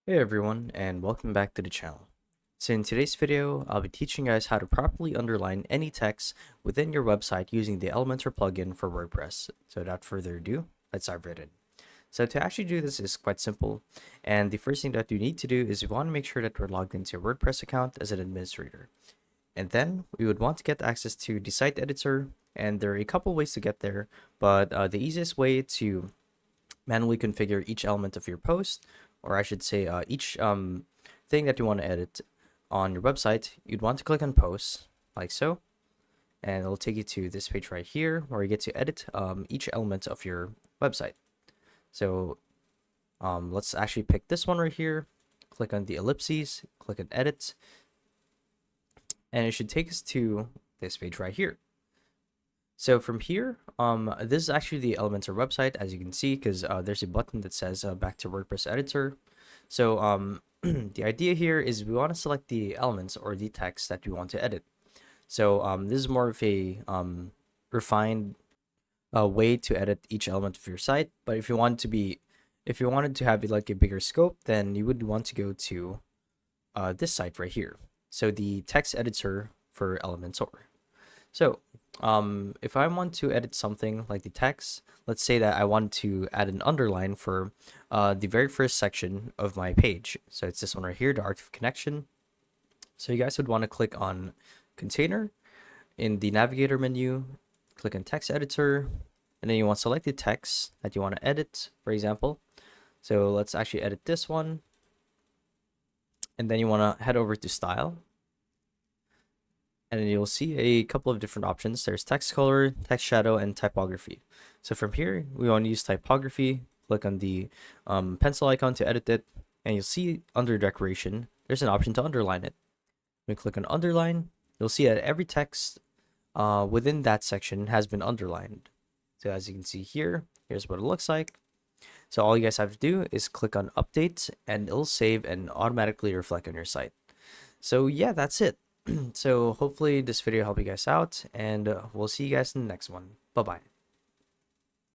Hey everyone, and welcome back to the channel. So in today's video, I'll be teaching you guys how to properly underline any text within your website using the Elementor plugin for WordPress. So without further ado, let's dive right in. So to actually do this is quite simple, and the first thing that you need to do is you want to make sure that we're logged into your WordPress account as an administrator. And then we would want to get access to the site editor, and there are a couple ways to get there, but the easiest way to manually configure each element of your post, or I should say each thing that you want to edit on your website, you'd want to click on posts like so, and it'll take you to this page right here where you get to edit each element of your website. So let's actually pick this one right here, click on the ellipses, click on edit, and it should take us to this page right here. So from here, this is actually the Elementor website, as you can see, because there's a button that says back to WordPress editor. So the idea here is we want to select the elements or the text that we want to edit. So this is more of a refined way to edit each element of your site. But if you want to be, if you wanted to have like a bigger scope, then you would want to go to this site right here. So the text editor for Elementor. So if I want to edit something like the text, let's say that I want to add an underline for the very first section of my page. So it's this one right here, the art of connection. So you guys would want to click on container in the navigator menu, click on text editor, and then you want to select the text that you want to edit, for example. So let's actually edit this one. And then you want to head over to style, and then you'll see a couple of different options. There's text color, text shadow, and typography. So from here, we want to use typography. Click on the pencil icon to edit it, and you'll see under decoration, there's an option to underline it. When you click on underline, you'll see that every text within that section has been underlined. So as you can see here, here's what it looks like. So all you guys have to do is click on update, and it'll save and automatically reflect on your site. So yeah, that's it. So hopefully this video helped you guys out, and we'll see you guys in the next one. Bye bye.